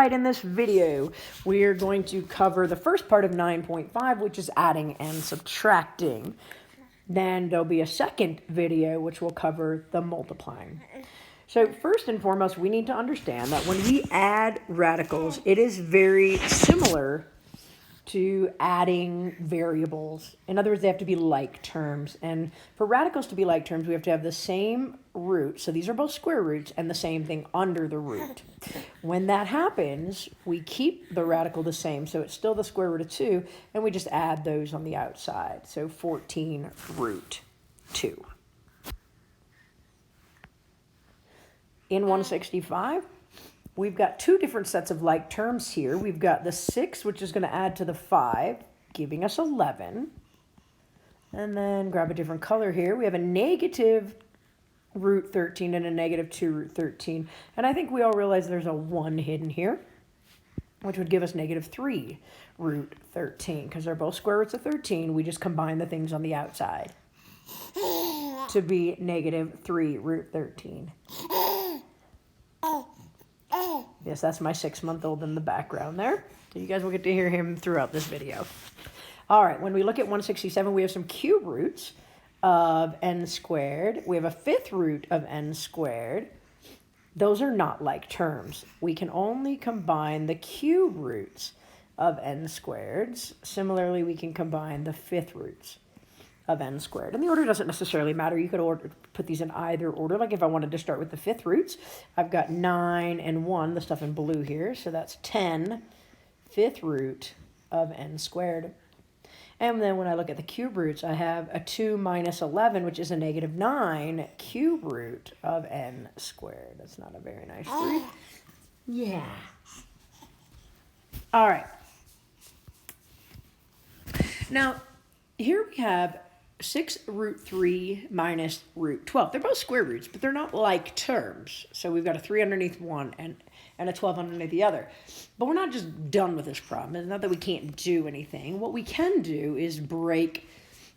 right, in this video, we are going to cover the first part of 9.5, which is adding and subtracting. Then there'll be a second video, which will cover the multiplying. So first and foremost, we need to understand that when we add radicals, it is very similar to adding variables. In other words, they have to be like terms. And for radicals to be like terms, we have to have the same root. So these are both square roots and the same thing under the root. When that happens, we keep the radical the same. So it's still the square root of 2, and we just add those on the outside. So 14 root 2. In 165, we've got two different sets of like terms here. We've got the 6, which is going to add to the 5, giving us 11. And then grab a different color here. We have a negative root 13 and a negative 2 root 13. And I think we all realize there's a 1 hidden here, which would give us negative 3 root 13. Because they're both square roots of 13, we just combine the things on the outside to be negative 3 root 13. Yes, that's my 6-month-old in the background there. So you guys will get to hear him throughout this video. All right, when we look at 167, we have some cube roots of n squared. We have a 5th root of n squared. Those are not like terms. We can only combine the cube roots of n squareds. Similarly, we can combine the 5th roots of n squared. And the order doesn't necessarily matter. You could put these in either order. Like if I wanted to start with the 5th roots, I've got 9 and 1, the stuff in blue here. So that's 10 5th root of n squared. And then when I look at the cube roots, I have a 2 minus 11, which is a negative 9 cube root of n squared. That's not a very nice 3. Yeah. All right. Now, here we have 6 root 3 minus root 12. They're both square roots, but they're not like terms. So we've got a 3 underneath one and a 12 underneath the other. But we're not just done with this problem. It's not that we can't do anything. What we can do is break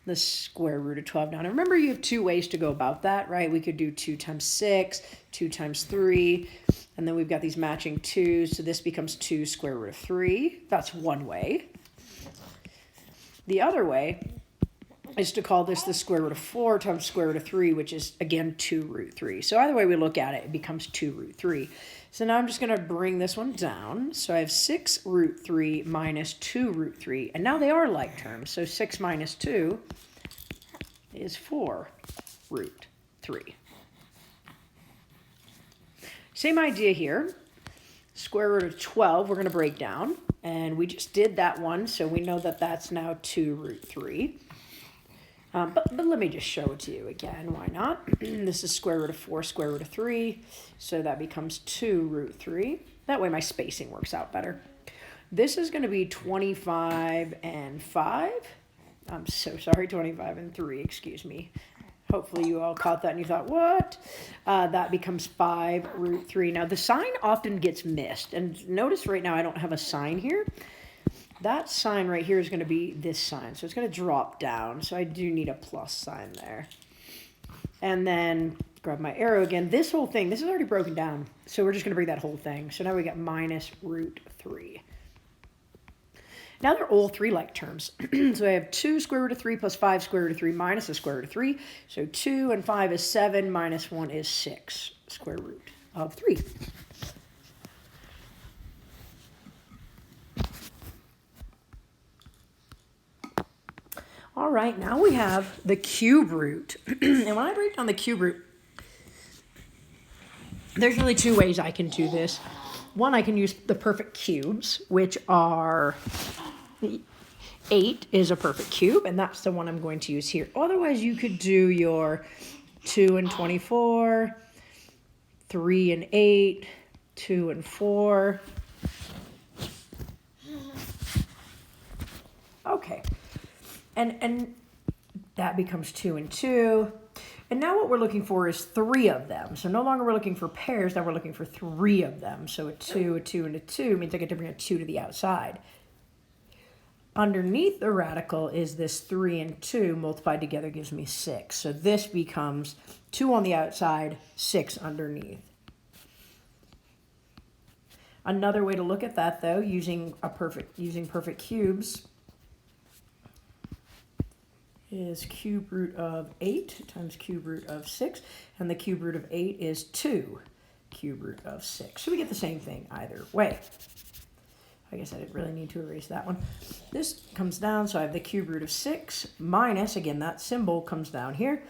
the square root of 12 down. And remember, you have 2 ways to go about that, right? We could do 2 times 6, 2 times 3, and then we've got these matching 2s. So this becomes 2 square root of 3. That's one way. The other way is to call this the square root of 4 times square root of 3, which is, again, 2 root 3. So either way we look at it, it becomes 2 root 3. So now I'm just going to bring this one down. So I have 6 root 3 minus 2 root 3. And now they are like terms. So 6 minus 2 is 4 root 3. Same idea here. Square root of 12 we're going to break down. And we just did that one, so we know that that's now 2 root 3. But let me just show it to you again. Why not? This is square root of 4, square root of 3. So that becomes 2 root 3. That way my spacing works out better. This is going to be 25 and 5. I'm so sorry, 25 and 3, excuse me. Hopefully you all caught that and you thought, what? That becomes 5 root 3. Now the sign often gets missed. And notice right now I don't have a sign here. That sign right here is going to be this sign. So it's going to drop down. So I do need a plus sign there. And then grab my arrow again. This whole thing, this is already broken down. So we're just going to break that whole thing. So now we got minus root 3. Now they're all 3 like terms. So I have 2 square root of 3 plus 5 square root of 3 minus the square root of 3. So 2 and 5 is 7 minus 1 is 6 square root of 3. All right, now we have the cube root. And when I break down the cube root, there's really 2 ways I can do this. One, I can use the perfect cubes, which are 8 is a perfect cube, and that's the one I'm going to use here. Otherwise, you could do your 2 and 24, 3 and 8, 2 and 4. Okay. And that becomes 2 and 2. And now what we're looking for is 3 of them. So no longer we're looking for pairs, now we're looking for 3 of them. So a 2, and a 2 means I get to bring a 2 to the outside. Underneath the radical is this 3 and 2 multiplied together gives me 6. So this becomes 2 on the outside, 6 underneath. Another way to look at that, though, using perfect cubes, is cube root of 8 times cube root of 6, and the cube root of 8 is 2 cube root of 6. So we get the same thing either way. I guess I didn't really need to erase that one. This comes down, so I have the cube root of 6 minus, again, that symbol comes down here.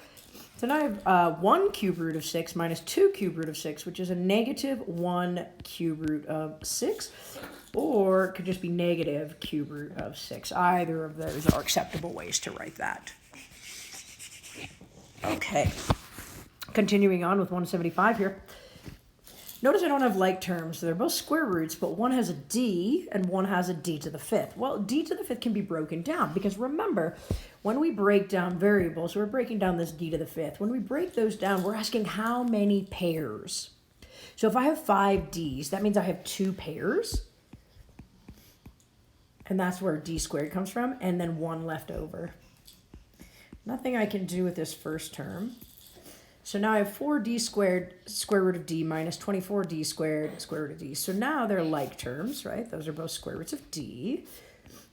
So now I have 1 cube root of 6 minus 2 cube root of 6, which is a negative 1 cube root of 6. Or it could just be negative cube root of 6. Either of those are acceptable ways to write that. Okay. Continuing on with 175 here. Notice I don't have like terms. They're both square roots, but one has a d and one has a d to the 5th. Well, d to the 5th can be broken down because remember, when we break down variables, so we're breaking down this d to the 5th. When we break those down, we're asking how many pairs. So if I have 5 d's, that means I have 2 pairs. And that's where d squared comes from, and then 1 left over. Nothing I can do with this first term. So now I have 4d squared square root of d minus 24d squared square root of d. So now they're like terms, right? Those are both square roots of d.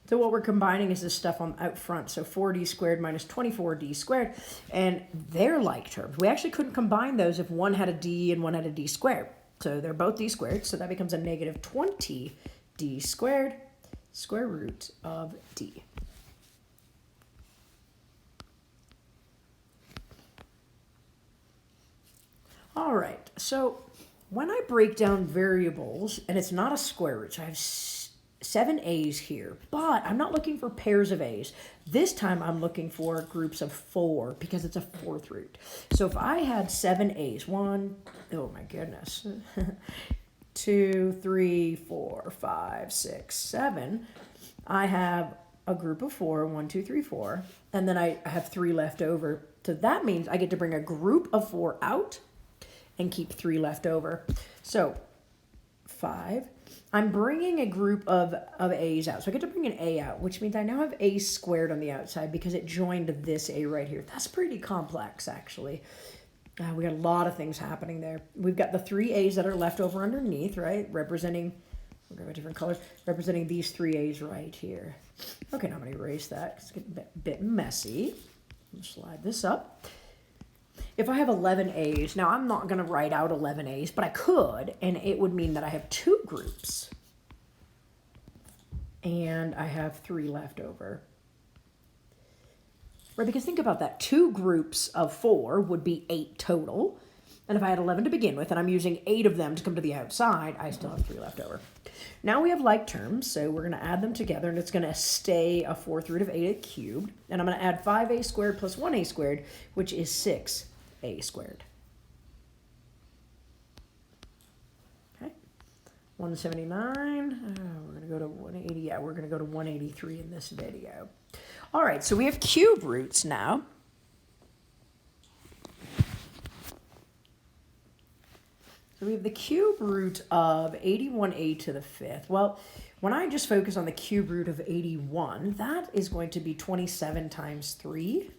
So what we're combining is this stuff on out front. So 4d squared minus 24d squared, and they're like terms. We actually couldn't combine those if one had a d and one had a d squared. So they're both d squared, so that becomes a negative 20d squared square root of d. All right, so when I break down variables, and it's not a square root, so I have 7 a's here, but I'm not looking for pairs of a's. This time I'm looking for groups of 4 because it's a 4th root. So if I had 7 a's, 2, 3, 4, 5, 6, 7, I have a group of 4, 1, 2, 3, 4, and then I have 3 left over. So that means I get to bring a group of 4 out and keep 3 left over. So 5, I'm bringing a group of a's out. So I get to bring an a out, which means I now have a squared on the outside because it joined this a right here. That's pretty complex, actually. We got a lot of things happening there. We've got the 3 a's that are left over underneath, right? Representing, we're going to different colors, representing these 3 a's right here. Okay, now I'm going to erase that. It's getting a bit messy. Slide this up. If I have 11 a's, now I'm not going to write out 11 a's, but I could, and it would mean that I have 2 groups. And I have 3 left over. Right, because think about that. 2 groups of 4 would be 8 total. And if I had 11 to begin with, and I'm using 8 of them to come to the outside, I still have 3 left over. Now we have like terms, so we're going to add them together, and it's going to stay a 4th root of 8 cubed. And I'm going to add 5a squared plus 1a squared, which is 6a squared. Okay, 179. We're going to go to 180. Yeah, we're going to go to 183 in this video. All right, so we have cube roots now. So we have the cube root of 81a to the 5th. Well, when I just focus on the cube root of 81, that is going to be 27 times 3.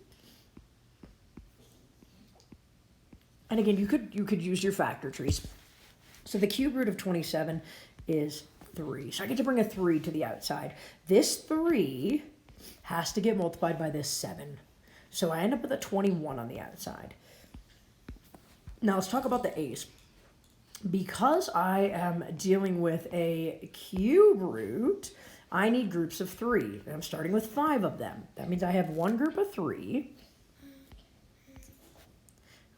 And again, you could use your factor trees. So the cube root of 27 is 3. So I get to bring a 3 to the outside. This 3 has to get multiplied by this 7. So I end up with a 21 on the outside. Now let's talk about the a's. Because I am dealing with a cube root, I need groups of 3. I'm starting with 5 of them. That means I have one group of 3.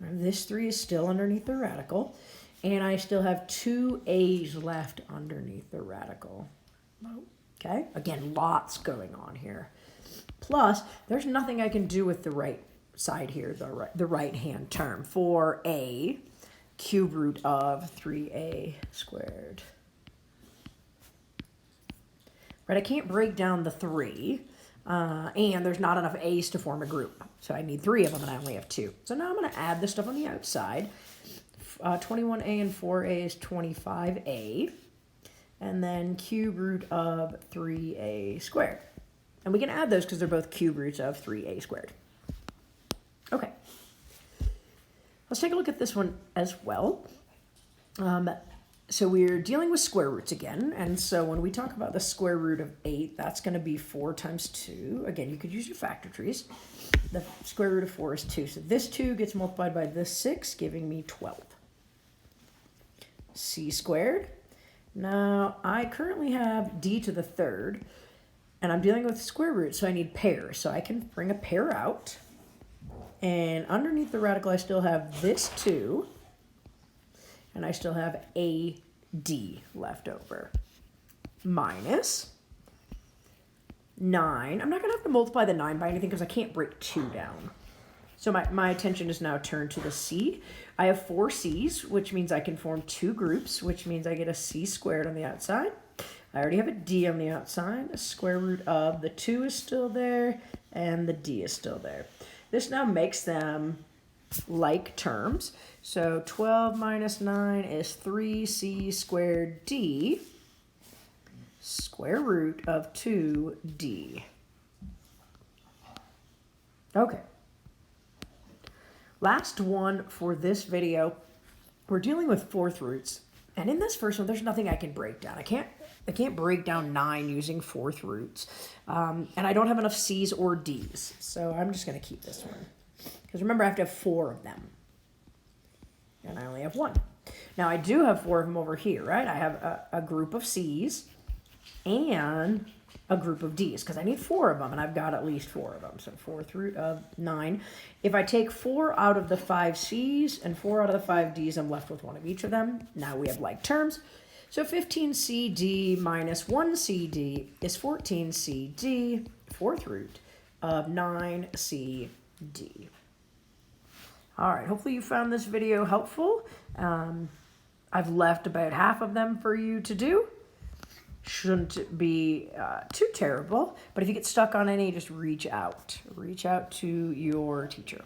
And this 3 is still underneath the radical. And I still have 2 a's left underneath the radical. Okay? Again, lots going on here. Plus, there's nothing I can do with the right side here, the right-hand term. For a cube root of 3a squared. Right, I can't break down the 3, and there's not enough a's to form a group. So I need 3 of them, and I only have 2. So now I'm going to add this stuff on the outside. 21a and 4a is 25a. And then cube root of 3a squared. And we can add those because they're both cube roots of 3a squared. Okay. Let's take a look at this one as well. So we're dealing with square roots again. And so when we talk about the square root of 8, that's going to be 4 times 2. Again, you could use your factor trees. The square root of 4 is 2. So this 2 gets multiplied by this 6, giving me 12. C squared. Now, I currently have d to the third, and I'm dealing with square root, so I need pairs. So I can bring a pair out. And underneath the radical, I still have this 2. And I still have AD left over. Minus 9. I'm not going to have to multiply the 9 by anything because I can't break 2 down. So my attention is now turned to the C. I have 4 C's, which means I can form 2 groups, which means I get a C squared on the outside. I already have a D on the outside. The square root of the 2 is still there, and the D is still there. This now makes them like terms. So 12 minus 9 is 3c squared d, square root of 2d. Okay. Last one for this video. We're dealing with fourth roots. And in this first one, there's nothing I can break down. I can't break down 9 using fourth roots. And I don't have enough C's or D's. So I'm just going to keep this one. Because remember, I have to have 4 of them. And I only have 1. Now, I do have 4 of them over here, right? I have a group of C's and a group of D's, because I need 4 of them, and I've got at least 4 of them. So fourth root of 9. If I take 4 out of the 5 C's and 4 out of the 5 D's, I'm left with 1 of each of them. Now we have like terms. So 15CD minus 1CD is 14CD, fourth root of 9CD. All right, hopefully you found this video helpful. I've left about half of them for you to do. Shouldn't be too terrible, but if you get stuck on any, just reach out. Reach out to your teacher.